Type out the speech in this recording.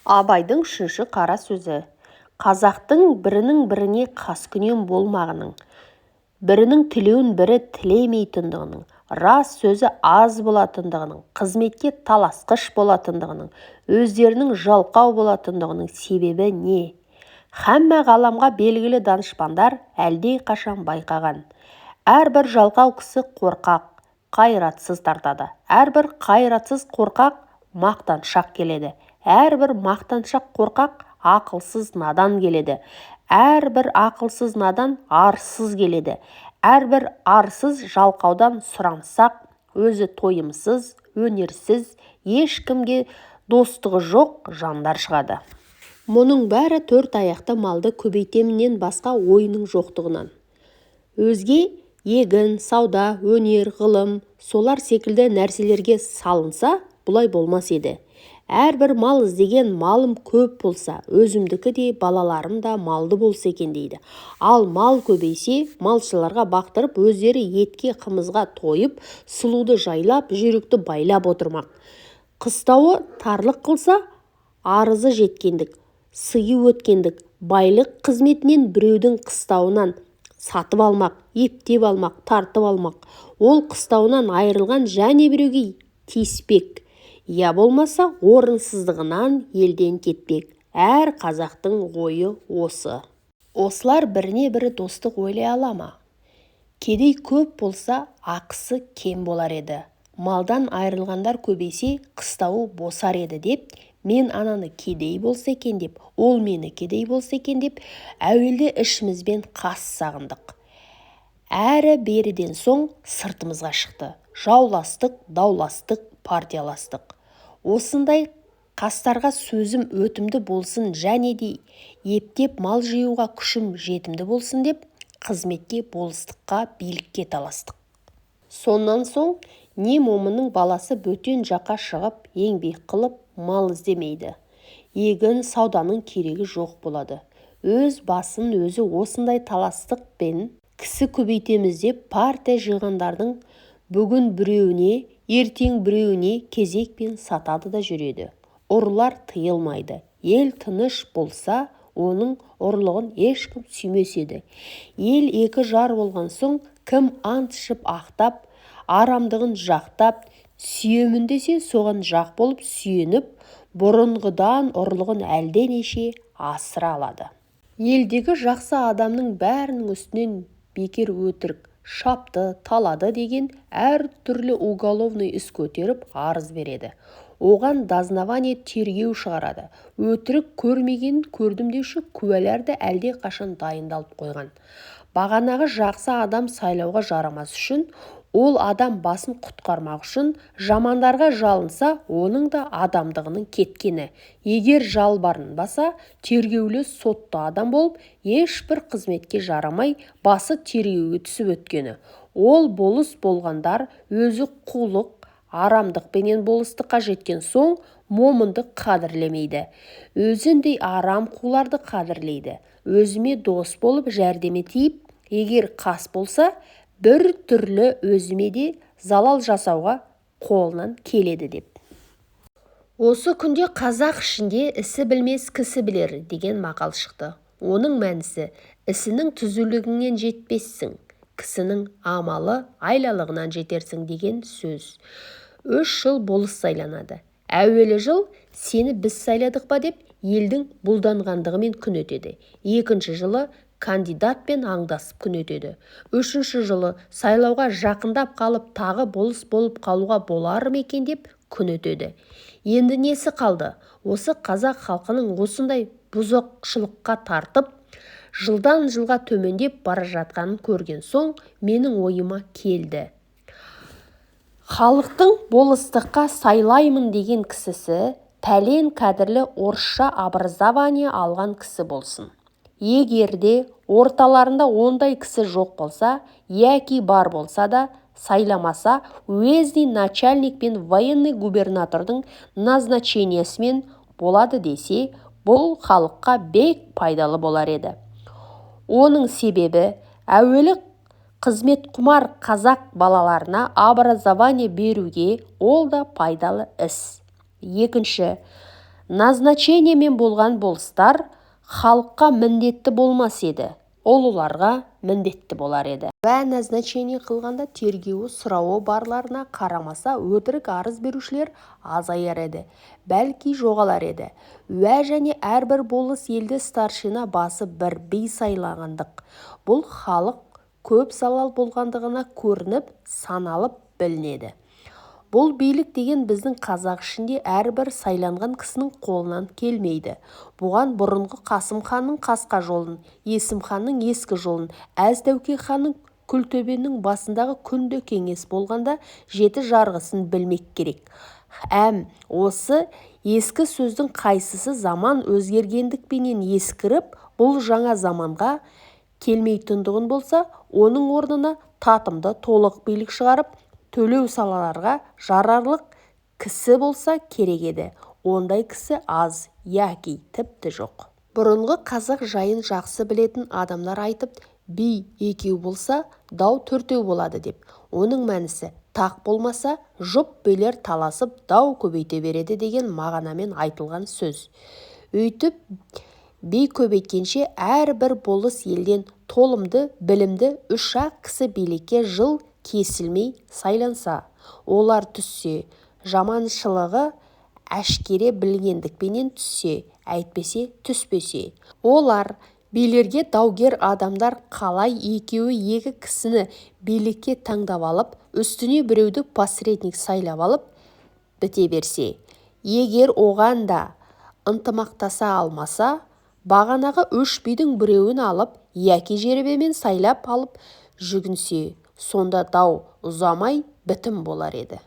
Абайдың үшінші қара сөзі. Қазақтың бірінің біріне қаскүнем болмағының, бірінің тілеуін бірі тілемейтіндігінің, рас сөзі аз болатындығының, қызметке таласқыш болатындығының, өздерінің жалқау болатындығының себебі не? Хәммә ғаламға белгілі данышпандар әлдей қашан байқаған. Әрбір жалқау кісі қорқақ, қайратсыз тартады. Әрбір қайратсыз қорқақ мақтаншақ келеді. Әрбір мақтаншақ қорқақ ақылсыз надан келеді. Әрбір ақылсыз надан арсыз келеді. Әрбір арсыз жалқаудан сұрамсақ, өзі тойымсыз, өнерсіз, ешкімге достығы жоқ жандар шығады. Мұның бәрі төрт аяқты малды көбейтемінен басқа ойының жоқтығынан. Өзге егін, сауда, өнер, ғылым, солар секілді нәрселерге салынса, бұлай болмас еді. Әрбір мал іздеген малым көп болса, өзімдікі де балаларым да малды болса екен дейді. Ал мал көбейсе, малшыларға бақтырып, өздері етке қымызға тойып, сұлуды жайлап, жүйрікті байлап отырмақ. Қыстауы тарлық қылса, арызы жеткендік, сыйы өткендік, байлық қызметінен біреудің қыстауынан сатып алмақ, ептеп алмақ, тартып алмақ. Ол қыстауынан айырылған және біреуге тиіспек. Я болмаса орынсыздығынан елден кетпек. Әр қазақтың ойы осы. Осылар біріне бірі достық ойлай ала ма? Кедей көп болса, ақысы кем болар еді. Малдан айырылғандар көбейсе, қыстауы босар еді деп, мен ананы кедей болса екен деп, ол мені кедей болса екен деп, әуелде ішімізбен қас сағындық. Әрі беріден соң сыртымызға шықты. Жауластық, дауластық, партияластық. Осындай қастарға сөзім өтімді болсын және де ептеп мал жиюға күшім жетімді болсын деп, қызметке, болыстыққа, билікке таластық. Сонан соң не момынның баласы бөтен жаққа шығып, еңбек қылып, мал іздемейді. Егін, сауданың керегі жоқ болады. Өз басын өзі осындай таластықпен кісі көбейтеміз деп партия жиғандардың бүгін біреуіне, ертең біреуіне кезекпен сатады да жүреді. Ұрылар тыйылмайды. Ел тыныш болса, оның ұрлығын ешкім сүймес еді. Ел екі жар болған соң, кім ант ішіп ақтап, арамдығын жақтап, сүйемін десе соған жақ болып сүйеніп, бұрынғыдан ұрлығын әлденеше асыра алады. Елдегі жақсы адамның бәрінің үстінен бекер өтірік, шапты, талады деген әр түрлі уголовный іс көтеріп арыз береді. Оған дознавание тергеу шығарады. Өтірік көрмеген көрдім деуші куәлерді әлде қашан дайындалып қойған. Бағанағы жақсы адам сайлауға жарамас үшін, ол адам басын құтқармақ үшін жамандарға жалынса, оның да адамдығының кеткені. Егер жалбарынбаса, тергеулі сотты адам болып, ешбір қызметке жарамай, басы тергеуге түсіп өткені. Ол болыс болғандар өзі қулық, арамдықпенен болыстыққа жеткен соң, момынды қадірлемейді. Өзіндей арам қуларды қадірлейді. Өзіме дос болып жәрдеме тиіп, егер қас болса, бір түрлі өзіме де залал жасауға қолынан келеді деп. Осы күнде қазақ ішінде ісі білмес кісі білер деген мақал шықты. Оның мәнісі, ісінің түзулігінен жетпессің, кісінің амалы айлалығынан жетерсің деген сөз. 3 жыл болыс сайланады. Әуелі жыл сені біз сайладық па деп елдің бұлданғандығымен күн өтеді. Екінші жылы кандидатпен аңдасып күн өтеді. Үшінші жылы сайлауға жақындап қалып тағы болыс болып қалуға болар ма екен деп күн өтеді. Енді несі қалды? Осы қазақ халқының осындай бұзықшылыққа тартып, жылдан жылға төмендеп бара жатқанын көрген соң менің ойыма келді. Халықтың болыстыққа сайлаймын деген кісісі пәлен кәдірлі орысша образование алған кісі болсын. Егерде орталарында ондай кісі жоқ болса, яки бар болса да, сайламаса, уездный начальник пен военный губернатордың назначениесімен болады десе, бұл халыққа бек пайдалы болар еді. Оның себебі, әуелі қызмет құмар қазақ балаларына образование беруге ол да пайдалы іс. Екінші, назначениемен болған болыстар халыққа міндетті болмас еді, ол оларға міндетті болар еді. Уә назначение қылғанда тергеуі сұрауы барларына қарамаса өтірік арыз берушілер азаяр еді, бәлки жоғалар еді. Уә және әрбір болыс елді старшина басы бір би сайлағандық. Бұл халық көп залал болғандығына көрініп, саналып білінеді. Бұл билік деген біздің қазақ ішінде әрбір сайланған кісінің қолынан келмейді. Бұған бұрынғы Қасым ханның қасқа жолын, Есім ханның ескі жолын, Әз Тәуке ханның Күлтөбенің басындағы күнде кеңес болғанда жеті жарғысын білмек керек. Осы ескі сөздің қайсысы заман өзгергендікпенен ескіріп, бұл жаңа заманға келмейтіндігін болса, оның орнына татымды толық билік шығарып, төлеу салаларға жарарлық кісі болса керек еді. Ондай кісі аз, яки тіпті жоқ. Бұрынғы қазақ жайын жақсы білетін адамдар айтып, би екеу болса, дау төртеу болады деп. Оның мәнісі тақ болмаса, жұп билер таласып, дау көбейте береді деген мағынамен айтылған сөз. Өйтіп, би көбейткенше әрбір болыс елден толымды, білімді үш-ақ кісі билікке жыл кесілмей сайланса, олар түссе, жаманшылығы әшкере білгендікпенен түссе, әйтпесе түспесе. Олар билерге даугер адамдар қалай екеуі екі кісіні билікке таңдап алып, үстіне біреуді посредник сайлап алып, біте берсе. Егер оған да ынтымақтаса алмаса, бағанағы үш бидің біреуін алып, яки жеребемен сайлап алып жүгінсе, сонда дау ұзамай бітім болар еді.